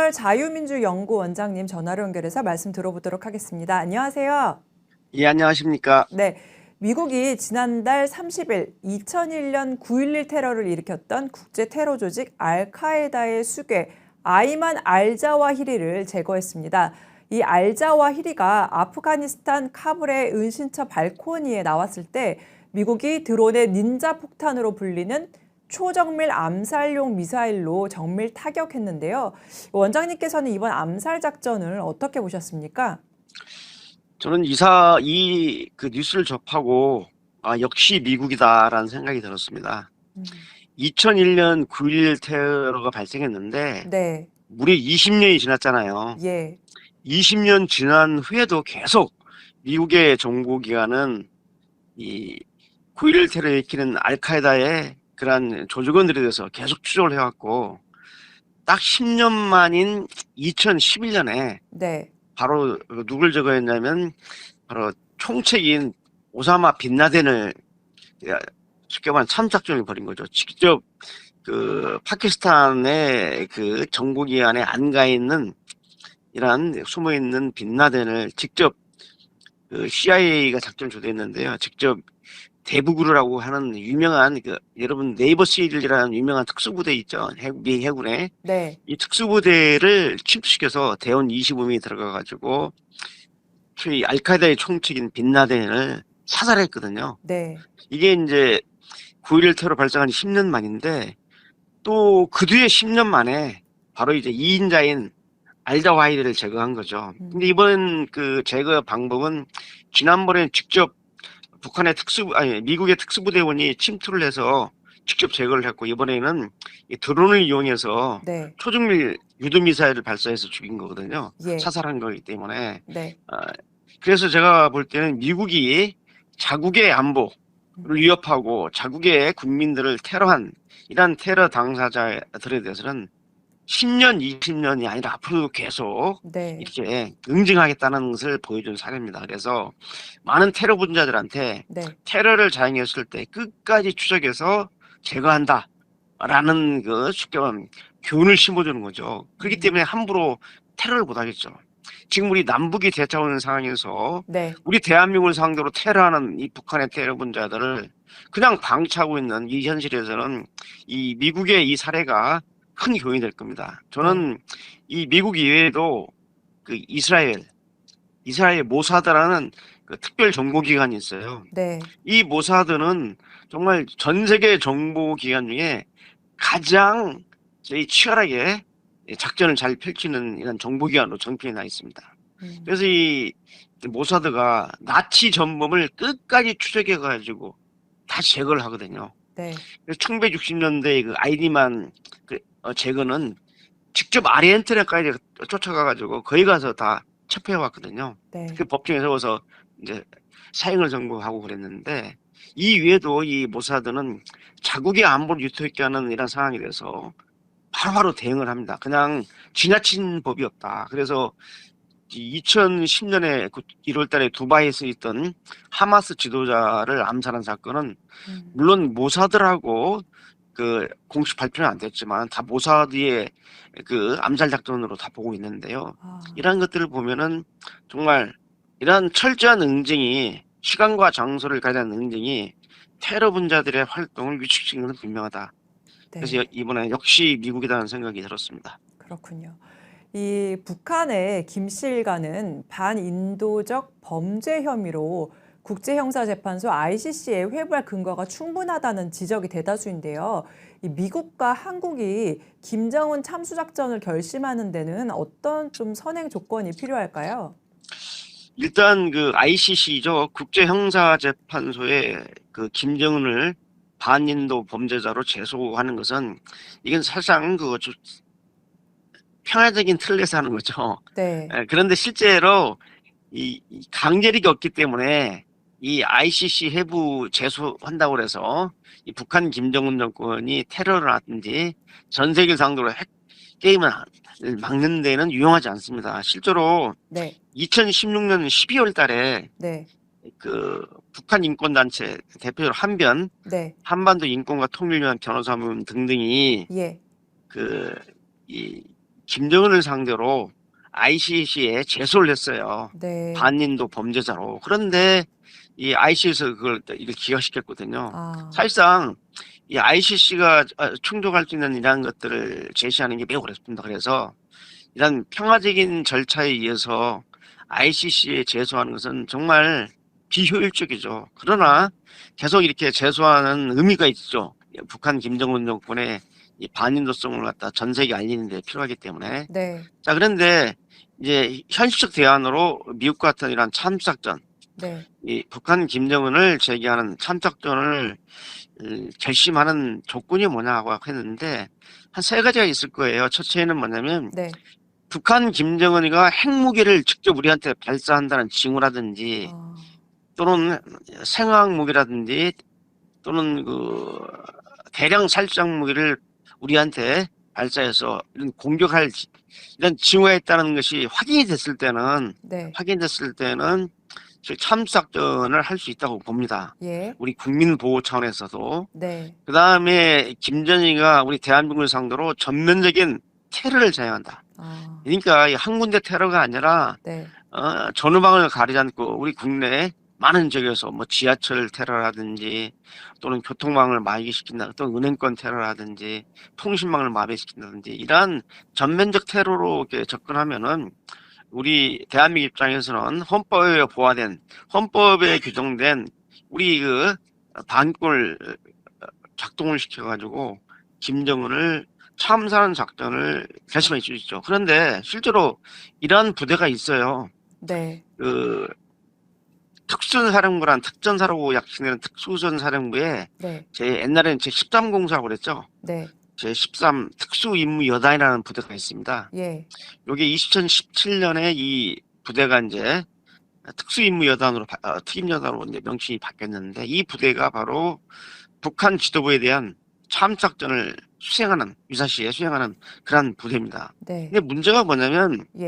김준열 자유민주연구원장님 전화로 연결해서 말씀 들어보도록 하겠습니다. 안녕하세요. 예, 안녕하십니까. 네, 미국이 지난달 30일 2001년 9.11 테러를 일으켰던 국제 테러 조직 알카에다의 수괴 아이만 알자와히리를 제거했습니다. 이 알자와히리가 아프가니스탄 카불의 은신처 발코니에 나왔을 때 미국이 드론의 닌자 폭탄으로 불리는 초정밀 암살용 미사일로 정밀 타격했는데요. 원장님께서는 이번 암살 작전을 어떻게 보셨습니까? 저는 그 뉴스를 접하고, 역시 미국이다라는 생각이 들었습니다. 2001년 9.11 테러가 발생했는데, 네, 무려 20년이 지났잖아요. 예, 20년 지난 후에도 계속 미국의 정보기관은 이 9.11 테러를 일으키는 알카에다의 그러한 조직원들에 대해서 계속 추적을 해왔고, 딱 10년 만인 2011년에 네, 바로 누굴 제거했냐면 바로 총책인 오사마 빈라덴을 쉽게 말하면 참작전을 벌인 거죠. 직접 그 파키스탄의 그 정보기관에 안가 있는 이러한 숨어 있는 빈라덴을 직접 그 CIA가 작전 주도했는데요. 직접 대부그루라고 하는 유명한 여러분 네이버 시리즈라는 유명한 특수부대 있죠. 미 해군에 네, 이 특수부대를 침투시켜서 대원 25명이 들어가가지고 이 알카에다의 총책인 빈라덴을 사살했거든요. 네, 이게 이제 9.11 테러 발생한 지 10년 만인데 또 그 뒤에 10년 만에 바로 이제 2인자인 알자와히리를 제거한 거죠. 근데 이번 그 제거 방법은 지난번에 직접 미국의 특수부대원이 침투를 해서 직접 제거를 했고 이번에는 이 드론을 이용해서 네, 초중밀 유도미사일을 발사해서 죽인 거거든요. 예, 사살한 거기 때문에. 네, 그래서 제가 볼 때는 미국이 자국의 안보를 위협하고 자국의 국민들을 테러한 이러한 테러 당사자들에 대해서는 10년, 20년이 아니라 앞으로도 계속 네, 이렇게 응징하겠다는 것을 보여준 사례입니다. 그래서 많은 테러 분자들한테 네, 테러를 자행했을 때 끝까지 추적해서 제거한다. 라는 쉽게 말하면 교훈을 심어주는 거죠. 그렇기 때문에 함부로 테러를 못하겠죠. 지금 우리 남북이 대처하는 상황에서 네, 우리 대한민국을 상대로 테러하는 이 북한의 테러 분자들을 그냥 방치하고 있는 이 현실에서는 이 미국의 이 사례가 큰 교훈이 될 겁니다. 네, 저는 이 미국 이외에도 그 이스라엘 모사드라는 그 특별 정보기관이 있어요. 네, 이 모사드는 정말 전 세계 정보기관 중에 가장 저희 치열하게 작전을 잘 펼치는 이런 정보기관으로 정평이 나 있습니다. 그래서 이 모사드가 나치 전범을 끝까지 추적해가지고 다 제거를 하거든요. 네, 그래서 1960년대 그 아이디만 제거는 직접 아리엔티나까지 쫓아가가지고 거기 가서 다 체포해왔거든요. 네, 그 법정에 세워서 이제 사형을 선고하고 그랬는데 이 위에도 이 모사드는 자국의 안보를 위태롭게 하는 이런 상황이 돼서 바로바로 대응을 합니다. 그냥 지나친 법이 없다. 그래서 2010년에 1월 달에 두바이에서 있던 하마스 지도자를 암살한 사건은 물론 모사드라고 그 공식 발표는 안 됐지만 다 모사드의 그 암살 작전으로 다 보고 있는데요. 아, 이러한 것들을 보면은 정말 이러한 철저한 응징이 시간과 장소를 가리는 응징이 테러 분자들의 활동을 위축시키는 건 분명하다. 그래서 네, 이번에 역시 미국이라는 생각이 들었습니다. 그렇군요. 이 북한의 김씨 일가는 반인도적 범죄 혐의로 국제형사재판소 ICC에 회부할 근거가 충분하다는 지적이 대다수인데요. 이 미국과 한국이 김정은 참수작전을 결심하는 데는 어떤 좀 선행 조건이 필요할까요? 일단 그 ICC죠. 국제형사재판소에 그 김정은을 반인도 범죄자로 제소하는 것은 이건 사실상 평화적인 틀에서 하는 거죠. 네, 그런데 실제로 이 강제력이 없기 때문에 이 ICC 해부 제소한다고 그래서 이 북한 김정은 정권이 테러를 하든지 전 세계를 상대로 핵 게임을 막는 데는 유용하지 않습니다. 실제로 네, 2016년 12월 달에 네, 그 북한 인권단체 대표적으로 네, 한반도 인권과 통일위원 변호사문 등등이 예, 그 이 김정은을 상대로 ICC에 제소를 했어요. 네. 반인도 범죄자로. 그런데 이 ICC에서 그걸 이렇게 기각시켰거든요. 아, 사실상 이 ICC가 충족할 수 있는 이러한 것들을 제시하는 게 매우 어렵습니다. 그래서 이런 평화적인 절차에 의해서 ICC에 제소하는 것은 정말 비효율적이죠. 그러나 계속 이렇게 제소하는 의미가 있죠. 북한 김정은 정권의 이 반인도성을 갖다 전 세계에 알리는 데 필요하기 때문에. 네. 자, 그런데 이제 현실적 대안으로 미국 같은 이런 참작전, 네. 이 북한 김정은을 제기하는 참작전을 결심하는 조건이 뭐냐고 했는데 한 세 가지가 있을 거예요. 첫째는 뭐냐면 네. 북한 김정은이가 핵무기를 직접 우리한테 발사한다는 징후라든지 아, 또는 생화학 무기라든지 또는 그 대량 살상 무기를 우리한테 발사해서 이런 공격할 이런 징후가 있다는 것이 네. 확인됐을 때는 참작전을 할 수 있다고 봅니다. 예. 우리 국민 보호 차원에서도. 네. 그 다음에 김정희가 우리 대한민국을 상대로 전면적인 테러를 자행한다. 아, 그러니까 이 한 군데 테러가 아니라 네. 전후방을 가리지 않고 우리 국내 많은 지역에서 뭐 지하철 테러라든지 또는 교통망을 마비시킨다, 또 은행권 테러라든지 통신망을 마비시킨다든지 이러한 전면적 테러로 이렇게 접근하면은 우리 대한민국 입장에서는 헌법에 보호된 헌법에 규정된 우리 그 반골 작동을 시켜가지고 김정은을 참사하는 작전을 결심할 수 있죠. 그런데 실제로 이러한 부대가 있어요. 네. 그 특수사령부란 특전사라고 약칭되는 특수전사령부에 네. 제 옛날에는 제 13공사라고 그랬죠. 네. 제 13 특수임무여단이라는 부대가 있습니다. 예. 요게 2017년에 이 부대가 이제 특수임무여단으로 특임여단으로 이제 명칭이 바뀌었는데 이 부대가 바로 북한 지도부에 대한 참작전을 수행하는 유사시에 수행하는 그런 부대입니다. 네. 근데 문제가 뭐냐면 예.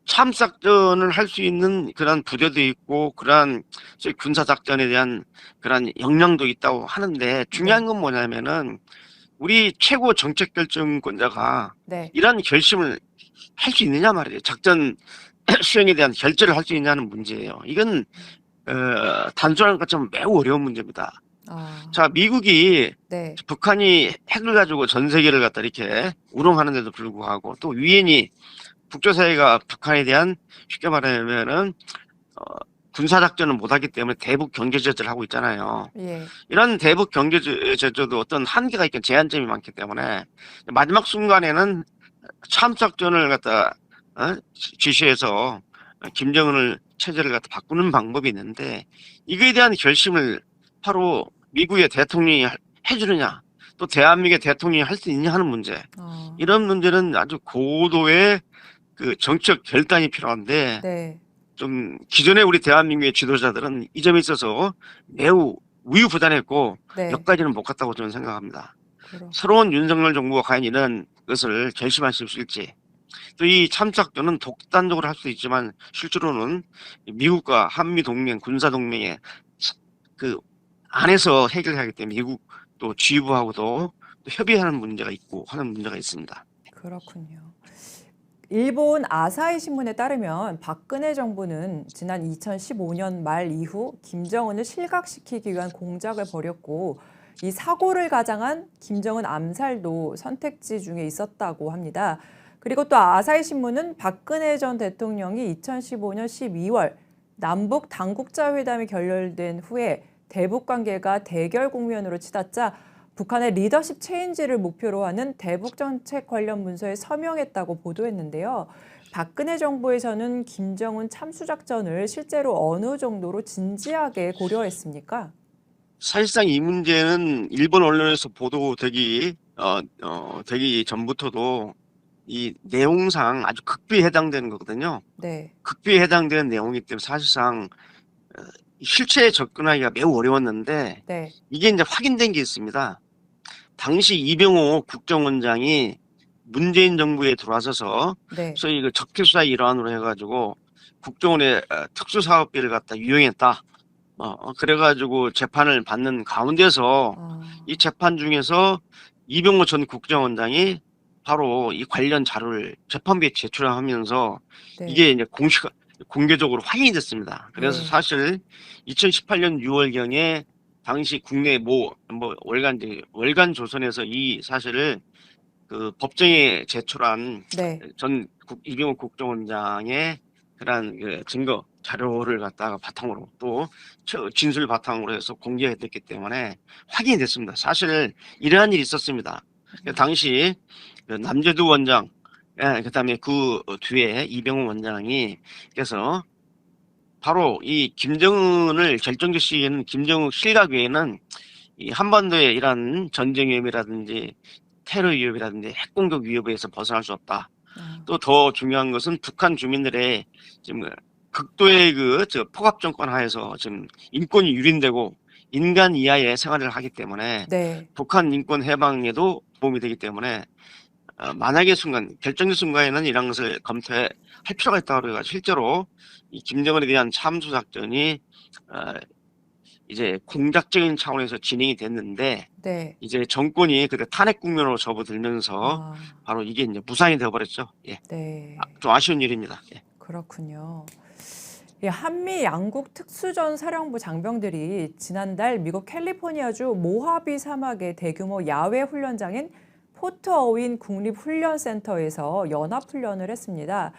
참작전을 할 수 있는 그런 부대도 있고 그러한 군사작전에 대한 그런 역량도 있다고 하는데 중요한 건 뭐냐면은 우리 최고 정책결정권자가 네. 이러한 결심을 할 수 있느냐 말이에요. 작전 수행에 대한 결재를 할 수 있냐는 문제예요. 이건 단순한 것처럼 매우 어려운 문제입니다. 아, 자, 미국이 네. 북한이 핵을 가지고 전 세계를 갖다 이렇게 우롱하는데도 불구하고 또 유엔이 국제사회가 북한에 대한 쉽게 말하면은 군사작전을 못하기 때문에 대북 경제 제재를 하고 있잖아요. 예. 이런 대북 경제 제재도 어떤 한계가 있고 제한점이 많기 때문에 마지막 순간에는 참작전을 갖다 지시해서 김정은을 체제를 갖다 바꾸는 방법이 있는데 이거에 대한 결심을 바로 미국의 대통령이 해주느냐 또 대한민국의 대통령이 할 수 있냐 하는 문제. 아, 이런 문제는 아주 고도의 그 정책 결단이 필요한데 네. 좀 기존의 우리 대한민국의 지도자들은 이 점에 있어서 매우 우유부단했고 네. 여기까지는 못 갔다고 저는 생각합니다. 그렇. 새로운 윤석열 정부가 과연 이런 것을 결심할 수 있을지 또 이 참작전은 독단적으로 할 수 있지만 실제로는 미국과 한미동맹 군사동맹의 그 안에서 해결하기 때문에 미국 또 G부하고도 또 협의하는 문제가 있고 하는 문제가 있습니다. 그렇군요. 일본 아사히 신문에 따르면 박근혜 정부는 지난 2015년 말 이후 김정은을 실각시키기 위한 공작을 벌였고 이 사고를 가장한 김정은 암살도 선택지 중에 있었다고 합니다. 그리고 또 아사히 신문은 박근혜 전 대통령이 2015년 12월 남북 당국자 회담이 결렬된 후에 대북 관계가 대결 국면으로 치닫자 북한의 리더십 체인지를 목표로 하는 대북 정책 관련 문서에 서명했다고 보도했는데요. 박근혜 정부에서는 김정은 참수작전을 실제로 어느 정도로 진지하게 고려했습니까? 사실상 이 문제는 일본 언론에서 보도되기 되기 전부터도 이 내용상 아주 극비에 해당되는 거거든요. 네. 극비에 해당되는 내용이기 때문에 사실상 실체에 접근하기가 매우 어려웠는데 네. 이게 이제 확인된 게 있습니다. 당시 이병호 국정원장이 문재인 정부에 들어와서서 네. 소위 그 적폐수사의 일환으로 해가지고 국정원의 특수사업비를 갖다 유용했다. 그래가지고 재판을 받는 가운데서 아, 이 재판 중에서 이병호 전 국정원장이 바로 이 관련 자료를 재판부에 제출하면서 네. 이게 이제 공개적으로 확인이 됐습니다. 그래서 예. 사실 2018년 6월경에 당시 국내 월간 조선에서 이 사실을 그 법정에 제출한 네. 전 이병호 국정원장의 그런 그 증거 자료를 갖다가 바탕으로 또 진술 바탕으로 해서 공개가 됐기 때문에 확인이 됐습니다. 사실 이러한 일이 있었습니다. 당시 그 남재두 원장, 그다음에 그 뒤에 이병호 원장이 그래서 바로 이 김정은을 결정적 시기에는 김정은 실각 외에는 이 한반도의 이런 전쟁 위협이라든지 테러 위협이라든지 핵공격 위협에서 벗어날 수 없다. 아. 또 더 중요한 것은 북한 주민들의 지금 극도의 포갑 정권 하에서 지금 인권이 유린되고 인간 이하의 생활을 하기 때문에 네. 북한 인권 해방에도 도움이 되기 때문에 만약의 순간 결정적 순간에는 이런 것을 검토할 필요가 있다고 그래가지고 실제로 이 김정은에 대한 참수 작전이 이제 공작적인 차원에서 진행이 됐는데 네. 이제 정권이 그때 탄핵 국면으로 접어들면서 아. 바로 이게 이제 무산이 되어버렸죠. 예. 네. 좀 아쉬운 일입니다. 예. 그렇군요. 이 한미 양국 특수전 사령부 장병들이 지난달 미국 캘리포니아주 모하비 사막의 대규모 야외 훈련장인 포트 어윈 국립훈련센터에서 연합훈련을 했습니다.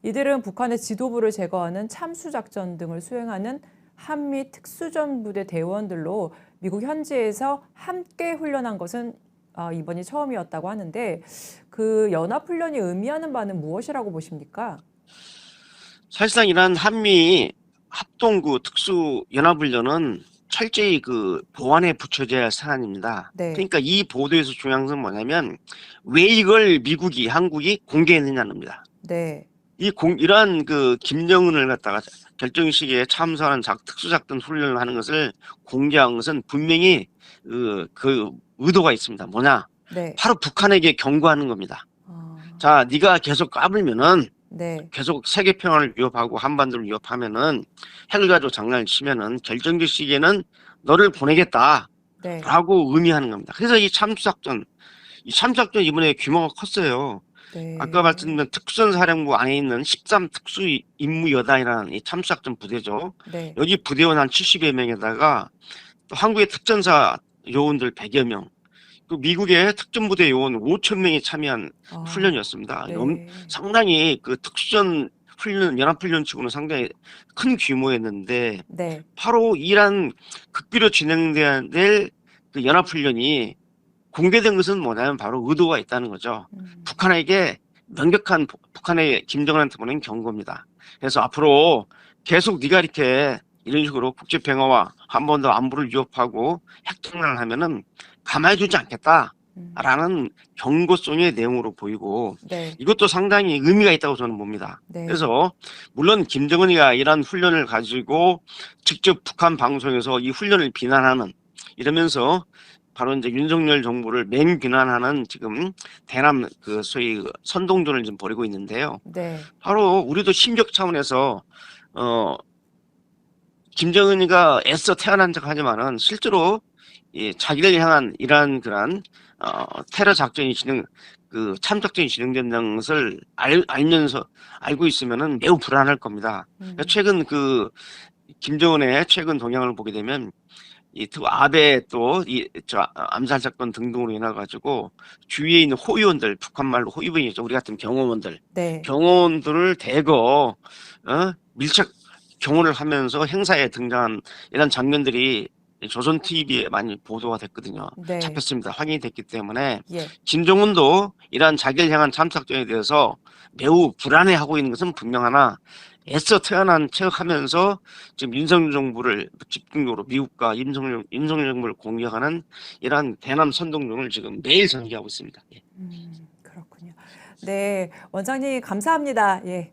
이들은 북한의 지도부를 제거하는 참수작전 등을 수행하는 한미 특수전 부대 대원들로 미국 현지에서 함께 훈련한 것은 이번이 처음이었다고 하는데 그 연합훈련이 의미하는 바는 무엇이라고 보십니까? 사실상 이러한 한미 합동구 특수 연합훈련은 철저히 그 보안에 붙여져야 할 사안입니다. 네. 그러니까 이 보도에서 중요한 것은 뭐냐면 왜 이걸 한국이 공개했느냐는 겁니다. 네. 이러한 그 김정은을 갖다가 결정 시기에 참석하는 특수작전 훈련을 하는 것을 공개한 것은 분명히 그 의도가 있습니다. 뭐냐? 네. 바로 북한에게 경고하는 겁니다. 자, 네가 계속 까불면은 네. 계속 세계 평화를 위협하고 한반도를 위협하면은 핵을 가지고 장난을 치면은 결정적 시기에는 너를 보내겠다라고 네. 의미하는 겁니다. 그래서 이 참수작전 이번에 규모가 컸어요. 네. 아까 말씀드린 특수전사령부 안에 있는 13 특수임무여단이라는 이 참수작전 부대죠. 네. 여기 부대원 한 70여 명에다가 또 한국의 특전사 요원들 100여 명, 그 미국의 특전부대 요원 5천 명이 참여한 훈련이었습니다. 네. 상당히 그 특수전 훈련, 연합훈련치고는 상당히 큰 규모였는데 네. 바로 이란 극비로 진행돼야 될 그 연합훈련이 공개된 것은 뭐냐면 바로 의도가 있다는 거죠. 북한에게 명백한 북한의 김정은한테 보낸 경고입니다. 그래서 앞으로 계속 네가 이렇게 이런 식으로 국제 평화와 한반도 안보를 위협하고 핵장난을 하면은 가만히 두지 않겠다라는 경고성의 내용으로 보이고 네. 이것도 상당히 의미가 있다고 저는 봅니다. 네. 그래서 물론 김정은이가 이런 훈련을 가지고 직접 북한 방송에서 이 훈련을 비난하는 이러면서 바로 이제 윤석열 정부를 맹비난하는 지금 대남 소위 선동전을 좀 벌이고 있는데요. 네. 바로 우리도 심적 차원에서 김정은이가 애써 태어난 척 하지만은 실제로 자기를 향한 이러한 그런 테러 작전이 참작전이 진행된다는 것을 알면서 알고 있으면은 매우 불안할 겁니다. 최근 김정은의 최근 동향을 보게 되면 아베 암살 사건 등등으로 인해 가지고 주위에 있는 호위원들, 북한 말로 호위병이죠. 우리 같은 경호원들, 네. 경호원들을 대거 밀착 경호를 하면서 행사에 등장한 이런 장면들이 조선 TV에 많이 보도가 됐거든요. 네. 잡혔습니다. 확인이 됐기 때문에 예. 김정은도 이러한 자기를 향한 참작전에 대해서 매우 불안해하고 있는 것은 분명하나 애써 태어난 척하면서 지금 윤석열 정부를 집중적으로 미국과 윤석열 정부를 공격하는 이러한 대남 선동전을 지금 매일 전개하고 있습니다. 예. 그렇군요. 네, 원장님 감사합니다. 예.